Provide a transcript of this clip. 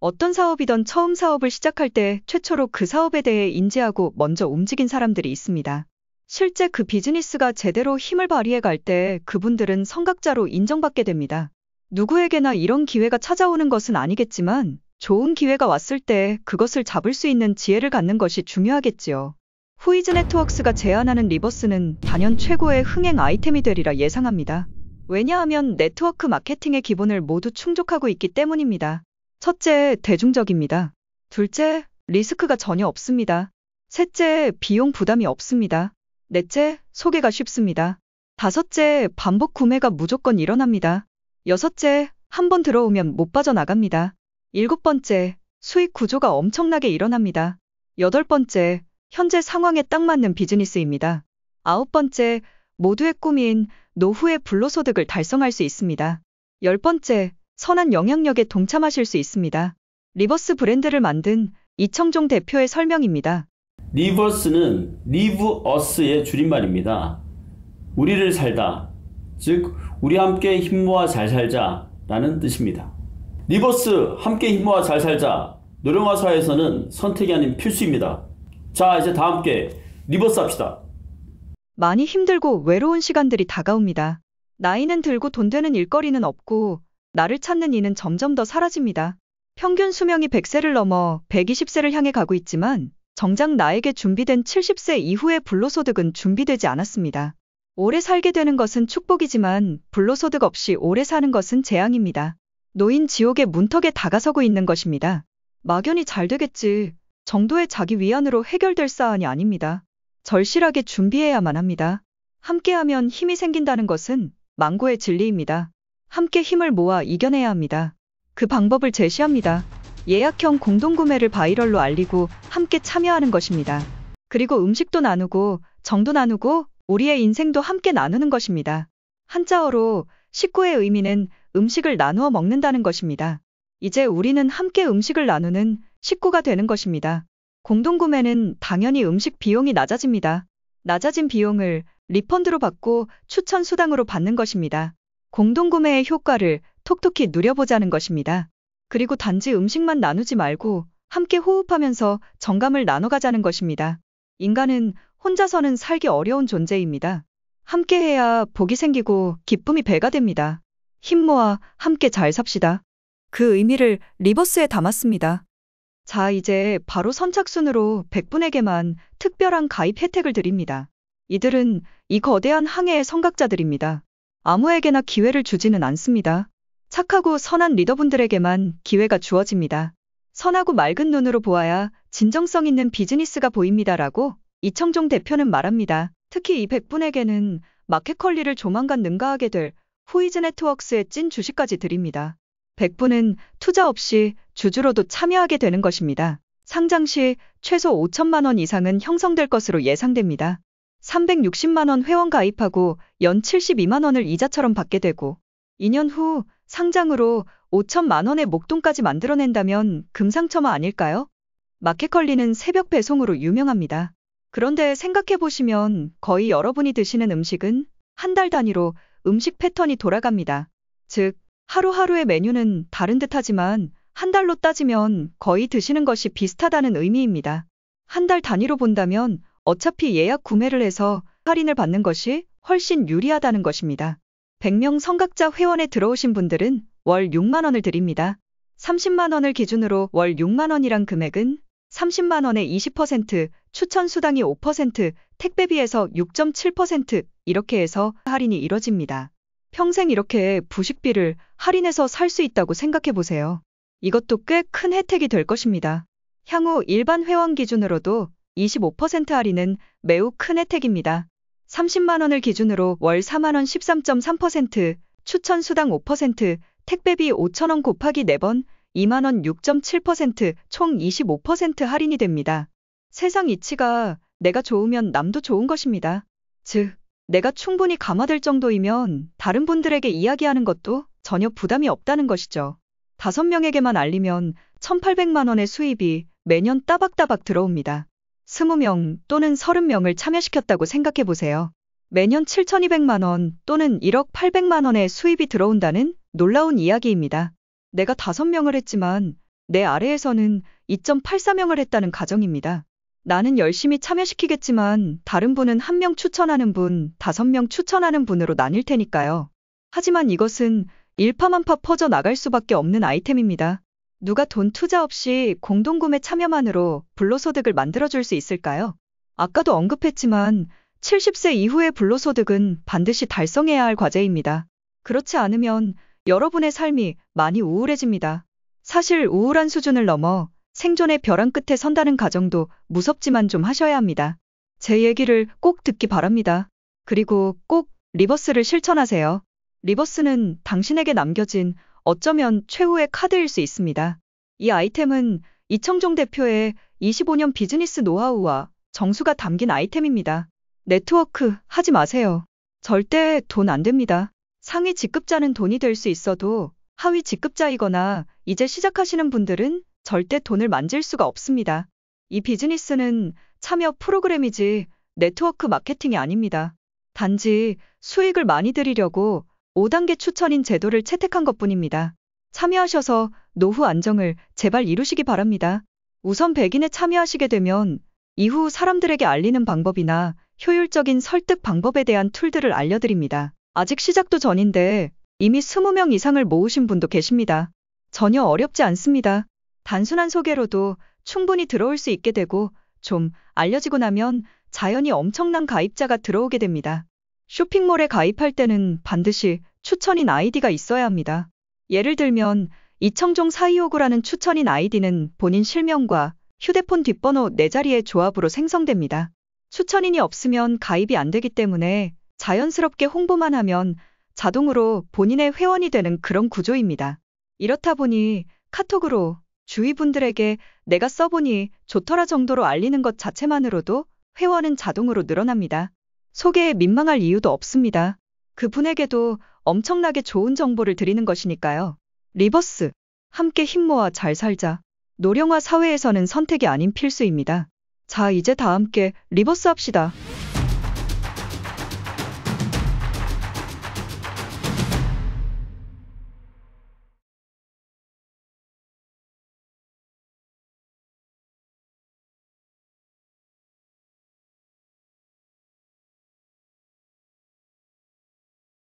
어떤 사업이든 처음 사업을 시작할 때 최초로 그 사업에 대해 인지하고 먼저 움직인 사람들이 있습니다. 실제 그 비즈니스가 제대로 힘을 발휘해 갈 때 그분들은 성각자로 인정받게 됩니다. 누구에게나 이런 기회가 찾아오는 것은 아니겠지만 좋은 기회가 왔을 때 그것을 잡을 수 있는 지혜를 갖는 것이 중요하겠지요. 후이즈 네트워크스가 제안하는 리버스는 단연 최고의 흥행 아이템이 되리라 예상합니다. 왜냐하면 네트워크 마케팅의 기본을 모두 충족하고 있기 때문입니다. 첫째, 대중적입니다. 둘째, 리스크가 전혀 없습니다. 셋째, 비용 부담이 없습니다. 넷째, 소개가 쉽습니다. 다섯째, 반복 구매가 무조건 일어납니다. 여섯째, 한번 들어오면 못 빠져나갑니다. 일곱 번째, 수익 구조가 엄청나게 일어납니다. 여덟 번째, 현재 상황에 딱 맞는 비즈니스입니다. 아홉 번째, 모두의 꿈인 노후의 불로소득을 달성할 수 있습니다. 열 번째, 선한 영향력에 동참하실 수 있습니다. 리버스 브랜드를 만든 이청종 대표의 설명입니다. 리버스는 리브 어스의 줄임말입니다. 우리를 살다, 즉 우리 함께 힘 모아 잘 살자 라는 뜻입니다. 리버스 함께 힘 모아 잘 살자, 노령화사에서는 선택이 아닌 필수입니다. 자, 이제 다 함께 리버스 합시다. 많이 힘들고 외로운 시간들이 다가옵니다. 나이는 들고 돈 되는 일거리는 없고 나를 찾는 이는 점점 더 사라집니다. 평균 수명이 100세를 넘어 120세를 향해 가고 있지만 정작 나에게 준비된 70세 이후의 불로소득은 준비되지 않았습니다. 오래 살게 되는 것은 축복이지만 불로소득 없이 오래 사는 것은 재앙입니다. 노인 지옥의 문턱에 다가서고 있는 것입니다. 막연히 잘 되겠지 정도의 자기 위안으로 해결될 사안이 아닙니다. 절실하게 준비해야만 합니다. 함께하면 힘이 생긴다는 것은 망고의 진리입니다. 함께 힘을 모아 이겨내야 합니다. 그 방법을 제시합니다. 예약형 공동구매를 바이럴로 알리고 함께 참여하는 것입니다. 그리고 음식도 나누고 정도 나누고 우리의 인생도 함께 나누는 것입니다. 한자어로 식구의 의미는 음식을 나누어 먹는다는 것입니다. 이제 우리는 함께 음식을 나누는 식구가 되는 것입니다. 공동구매는 당연히 음식 비용이 낮아집니다. 낮아진 비용을 리펀드로 받고 추천 수당으로 받는 것입니다. 공동구매의 효과를 톡톡히 누려보자는 것입니다. 그리고 단지 음식만 나누지 말고 함께 호흡하면서 정감을 나눠가자는 것입니다. 인간은 혼자서는 살기 어려운 존재입니다. 함께해야 복이 생기고 기쁨이 배가 됩니다. 힘 모아 함께 잘 삽시다. 그 의미를 리버스에 담았습니다. 자, 이제 바로 선착순으로 100분에게만 특별한 가입 혜택을 드립니다. 이들은 이 거대한 항해의 선각자들입니다. 아무에게나 기회를 주지는 않습니다. 착하고 선한 리더분들에게만 기회가 주어집니다. 선하고 맑은 눈으로 보아야 진정성 있는 비즈니스가 보입니다라고 이청종 대표는 말합니다. 특히 이 100분에게는 마켓 컬리를 조만간 능가하게 될 후이즈 네트워크스의 찐 주식까지 드립니다. 100분은 투자 없이 주주로도 참여하게 되는 것입니다. 상장 시 최소 5천만 원 이상은 형성될 것으로 예상됩니다. 360만 원 회원 가입하고 연 72만 원을 이자처럼 받게 되고 2년 후 상장으로 5천만 원의 목돈까지 만들어낸다면 금상첨화 아닐까요? 마켓컬리는 새벽 배송으로 유명합니다. 그런데 생각해보시면 거의 여러분이 드시는 음식은 한 달 단위로 음식 패턴이 돌아갑니다. 즉, 하루하루의 메뉴는 다른 듯하지만 한 달로 따지면 거의 드시는 것이 비슷하다는 의미입니다. 한 달 단위로 본다면 어차피 예약 구매를 해서 할인을 받는 것이 훨씬 유리하다는 것입니다. 100명 선각자 회원에 들어오신 분들은 월 6만 원을 드립니다. 30만 원을 기준으로 월 6만 원이란 금액은 30만 원에 20%, 추천 수당이 5%, 택배비에서 6.7% 이렇게 해서 할인이 이뤄집니다. 평생 이렇게 부식비를 할인해서 살 수 있다고 생각해 보세요. 이것도 꽤 큰 혜택이 될 것입니다. 향후 일반 회원 기준으로도 25% 할인은 매우 큰 혜택입니다. 30만 원을 기준으로 월 4만 원 13.3%, 추천 수당 5%, 택배비 5천 원 곱하기 4번 2만 원 6.7%, 총 25% 할인이 됩니다. 세상 이치가 내가 좋으면 남도 좋은 것입니다. 즉, 내가 충분히 감화될 정도이면 다른 분들에게 이야기하는 것도 전혀 부담이 없다는 것이죠. 5명에게만 알리면 1,800만 원의 수입이 매년 따박따박 들어옵니다. 20명 또는 30명을 참여시켰다고 생각해 보세요. 매년 7,200만 원 또는 1억 800만 원의 수입이 들어온다는 놀라운 이야기입니다. 내가 5명을 했지만 내 아래에서는 2.84명을 했다는 가정입니다. 나는 열심히 참여시키겠지만 다른 분은 1명 추천하는 분, 5명 추천하는 분으로 나뉠 테니까요. 하지만 이것은 일파만파 퍼져 나갈 수밖에 없는 아이템입니다. 누가 돈 투자 없이 공동구매 참여만으로 불로소득을 만들어줄 수 있을까요? 아까도 언급했지만 70세 이후의 불로소득은 반드시 달성해야 할 과제입니다. 그렇지 않으면 여러분의 삶이 많이 우울해집니다. 사실 우울한 수준을 넘어 생존의 벼랑 끝에 선다는 가정도 무섭지만 좀 하셔야 합니다. 제 얘기를 꼭 듣기 바랍니다. 그리고 꼭 리버스를 실천하세요. 리버스는 당신에게 남겨진 어쩌면 최후의 카드일 수 있습니다. 이 아이템은 이청종 대표의 25년 비즈니스 노하우와 정수가 담긴 아이템입니다. 네트워크 하지 마세요. 절대 돈 안 됩니다. 상위 직급자는 돈이 될 수 있어도 하위 직급자이거나 이제 시작하시는 분들은 절대 돈을 만질 수가 없습니다. 이 비즈니스는 참여 프로그램이지 네트워크 마케팅이 아닙니다. 단지 수익을 많이 드리려고 5단계 추천인 제도를 채택한 것뿐입니다. 참여하셔서 노후 안정을 제발 이루시기 바랍니다. 우선 100인에 참여하시게 되면 이후 사람들에게 알리는 방법이나 효율적인 설득 방법에 대한 툴들을 알려드립니다. 아직 시작도 전인데 이미 20명 이상을 모으신 분도 계십니다. 전혀 어렵지 않습니다. 단순한 소개로도 충분히 들어올 수 있게 되고 좀 알려지고 나면 자연히 엄청난 가입자가 들어오게 됩니다. 쇼핑몰에 가입할 때는 반드시 추천인 아이디가 있어야 합니다. 예를 들면 이청종 4259라는 추천인 아이디는 본인 실명과 휴대폰 뒷번호 4자리의 조합으로 생성됩니다. 추천인이 없으면 가입이 안 되기 때문에 자연스럽게 홍보만 하면 자동으로 본인의 회원이 되는 그런 구조입니다. 이렇다 보니 카톡으로 주위 분들에게 내가 써보니 좋더라 정도로 알리는 것 자체만으로도 회원은 자동으로 늘어납니다. 소개에 민망할 이유도 없습니다. 그분에게도 엄청나게 좋은 정보를 드리는 것이니까요. 리버스, 함께 힘 모아 잘 살자. 노령화 사회에서는 선택이 아닌 필수입니다. 자, 이제 다 함께 리버스 합시다.